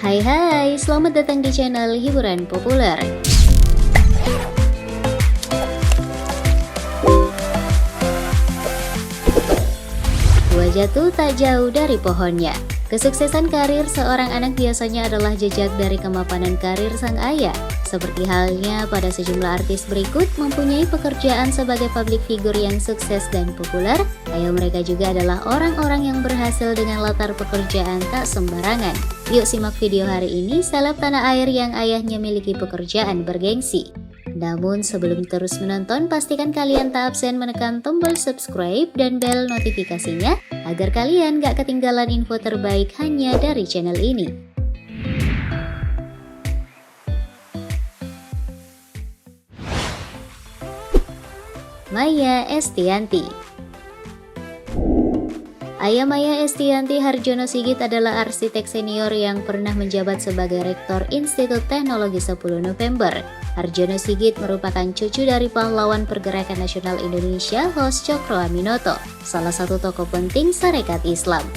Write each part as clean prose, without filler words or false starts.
Hai, selamat datang di channel Hiburan Populer. Buah jatuh tak jauh dari pohonnya. Kesuksesan karir seorang anak biasanya adalah jejak dari kemapanan karir sang ayah. Seperti halnya pada sejumlah artis berikut mempunyai pekerjaan sebagai public figure yang sukses dan populer, ayah mereka juga adalah orang-orang yang berhasil dengan latar pekerjaan tak sembarangan. Yuk simak video hari ini seleb tanah air yang ayahnya miliki pekerjaan bergengsi. Namun sebelum terus menonton, pastikan kalian tak absen menekan tombol subscribe dan bel notifikasinya agar kalian gak ketinggalan info terbaik hanya dari channel ini. Maya Estianty. Ayah Maya Estianty Harjono Sigit adalah arsitek senior yang pernah menjabat sebagai Rektor Institut Teknologi 10 November. Harjono Sigit merupakan cucu dari pahlawan Pergerakan Nasional Indonesia Hos Cokro Aminoto, salah satu tokoh penting Sarekat Islam.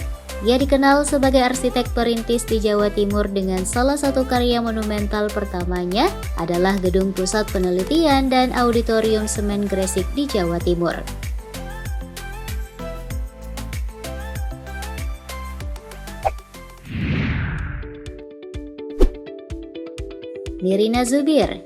Ia dikenal sebagai arsitek perintis di Jawa Timur dengan salah satu karya monumental pertamanya adalah Gedung Pusat Penelitian dan Auditorium Semen Gresik di Jawa Timur. Nirina Zubir.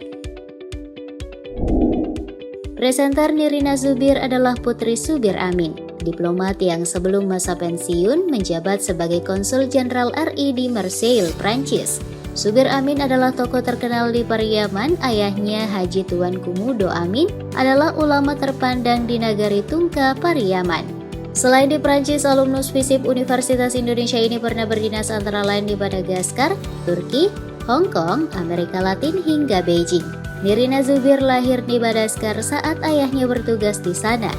Presenter Nirina Zubir adalah putri Subir Amin, diplomat yang sebelum masa pensiun menjabat sebagai Konsul Jenderal RI di Marseille, Prancis. Subir Amin adalah tokoh terkenal di Pariaman. Ayahnya Haji Tuan Kumudo Amin adalah ulama terpandang di Nagari Tungka, Pariaman. Selain di Prancis, alumnus FISIP Universitas Indonesia ini pernah berdinas antara lain di Madagaskar, Turki, Hong Kong, Amerika Latin hingga Beijing. Nirina Zubir lahir di Madagaskar saat ayahnya bertugas di sana.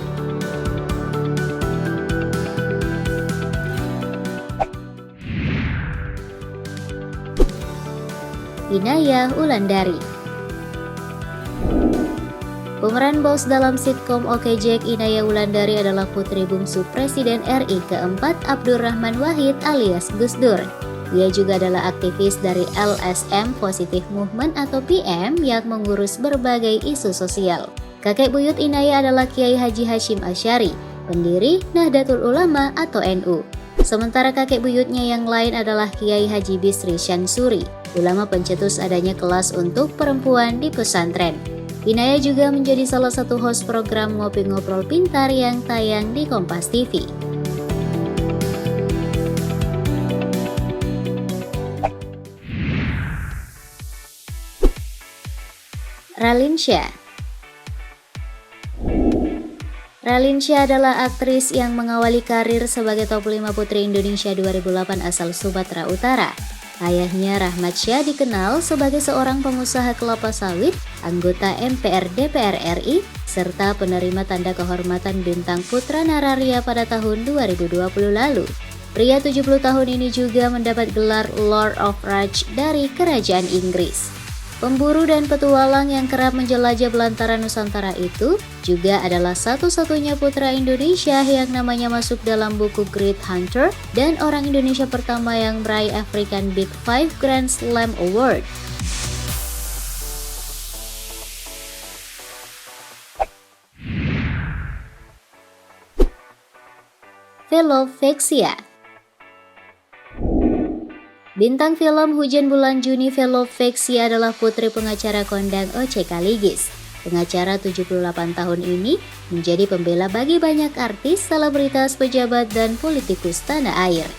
Inaya Wulandari. Pemeran bos dalam sitkom Oke Jack, Inaya Wulandari adalah putri bungsu Presiden RI keempat Abdurrahman Wahid alias Gus Dur. Dia juga adalah aktivis dari LSM Positive Movement atau PM yang mengurus berbagai isu sosial. Kakek buyut Inaya adalah Kiai Haji Hashim Asy'ari, pendiri Nahdlatul Ulama atau NU. Sementara kakek buyutnya yang lain adalah Kiai Haji Bisri Syansuri, ulama pencetus adanya kelas untuk perempuan di pesantren. Inaya juga menjadi salah satu host program Ngopi Ngobrol Pintar yang tayang di Kompas TV. Raline Shah. Raline Shah adalah aktris yang mengawali karir sebagai top 5 putri Indonesia 2008 asal Sumatera Utara. Ayahnya Rahmat Shah dikenal sebagai seorang pengusaha kelapa sawit, anggota MPR DPR RI, serta penerima tanda kehormatan Bintang Putra Nararia pada tahun 2020 lalu. Pria 70 tahun ini juga mendapat gelar Lord of Raj dari Kerajaan Inggris. Pemburu dan petualang yang kerap menjelajah belantara Nusantara itu juga adalah satu-satunya putra Indonesia yang namanya masuk dalam buku Great Hunter dan orang Indonesia pertama yang meraih African Big Five Grand Slam Award. Velovexia. Bintang film Hujan Bulan Juni Velovexia adalah putri pengacara kondang Oce Kaligis. Pengacara 78 tahun ini menjadi pembela bagi banyak artis, selebritas, pejabat, dan politikus tanah air.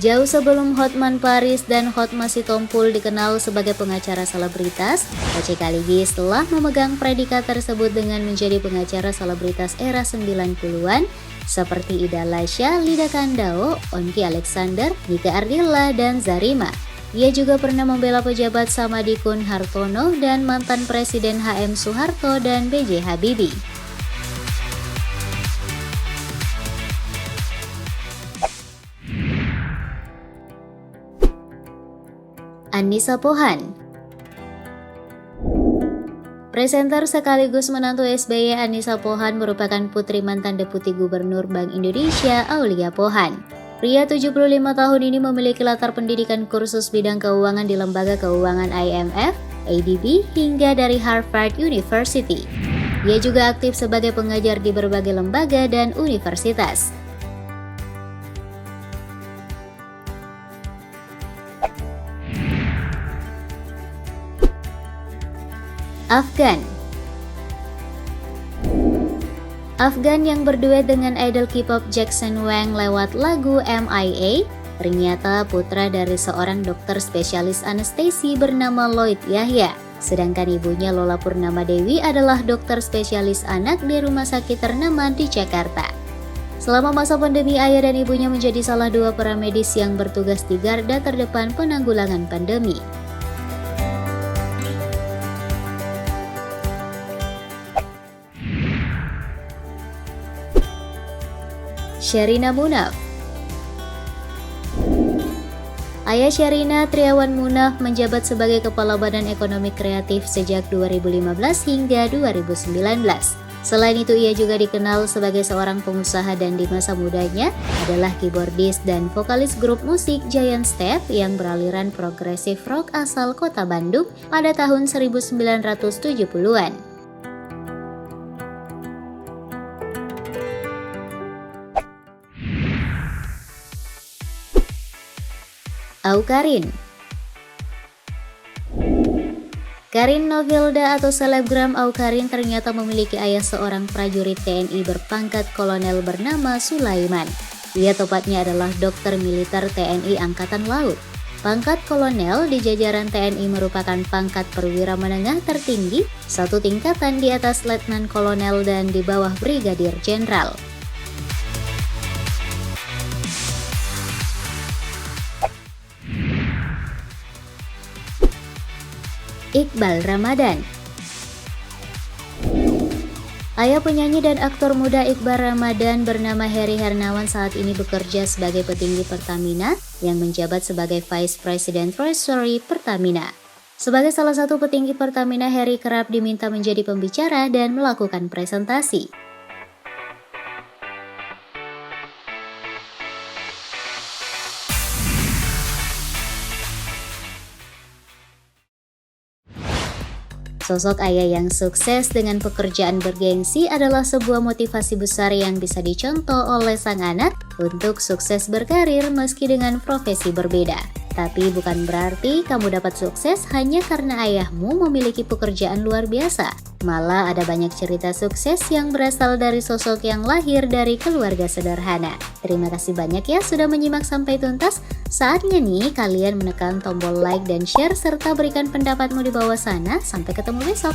Jauh sebelum Hotman Paris dan Hotma Sitompul dikenal sebagai pengacara selebritas, Oce Kaligis telah memegang predikat tersebut dengan menjadi pengacara selebritas era 90-an seperti Ida Lasya, Lida Kandao, Onky Alexander, Nika Ardilla, dan Zarima. Ia juga pernah membela pejabat Samadikun Hartono dan mantan Presiden HM Soeharto dan B.J. Habibie. Annisa Pohan. Presenter sekaligus menantu SBY Annisa Pohan merupakan putri mantan Deputi Gubernur Bank Indonesia Aulia Pohan. Pria 75 tahun ini memiliki latar pendidikan kursus bidang keuangan di lembaga keuangan IMF, ADB, hingga dari Harvard University. Ia juga aktif sebagai pengajar di berbagai lembaga dan universitas. Afgan yang berduet dengan idol K-pop Jackson Wang lewat lagu MIA, ternyata putra dari seorang dokter spesialis anestesi bernama Lloyd Yahya. Sedangkan ibunya Lola Purnama Dewi adalah dokter spesialis anak di rumah sakit ternama di Jakarta. Selama masa pandemi, ayah dan ibunya menjadi salah dua para medis yang bertugas di garda terdepan penanggulangan pandemi. Sherina Munaf. Ayah Sherina, Triawan Munaf, menjabat sebagai Kepala Badan Ekonomi Kreatif sejak 2015 hingga 2019. Selain itu, ia juga dikenal sebagai seorang pengusaha dan di masa mudanya adalah keyboardis dan vokalis grup musik Giant Step yang beraliran progresif rock asal kota Bandung pada tahun 1970-an. Awkarin. Karin Novilda atau selebgram Awkarin ternyata memiliki ayah seorang prajurit TNI berpangkat kolonel bernama Sulaiman. Ia tepatnya adalah dokter militer TNI Angkatan Laut. Pangkat kolonel di jajaran TNI merupakan pangkat perwira menengah tertinggi, satu tingkatan di atas letnan kolonel dan di bawah brigadir jenderal. Iqbal Ramadan. Ayah penyanyi dan aktor muda Iqbal Ramadan bernama Heri Hernawan saat ini bekerja sebagai petinggi Pertamina yang menjabat sebagai Vice President Treasury Pertamina. Sebagai salah satu petinggi Pertamina, Heri kerap diminta menjadi pembicara dan melakukan presentasi. Sosok ayah yang sukses dengan pekerjaan bergengsi adalah sebuah motivasi besar yang bisa dicontoh oleh sang anak untuk sukses berkarir meski dengan profesi berbeda. Tapi bukan berarti kamu dapat sukses hanya karena ayahmu memiliki pekerjaan luar biasa. Malah ada banyak cerita sukses yang berasal dari sosok yang lahir dari keluarga sederhana. Terima kasih banyak ya sudah menyimak sampai tuntas. Saatnya nih kalian menekan tombol like dan share serta berikan pendapatmu di bawah sana. Sampai ketemu besok.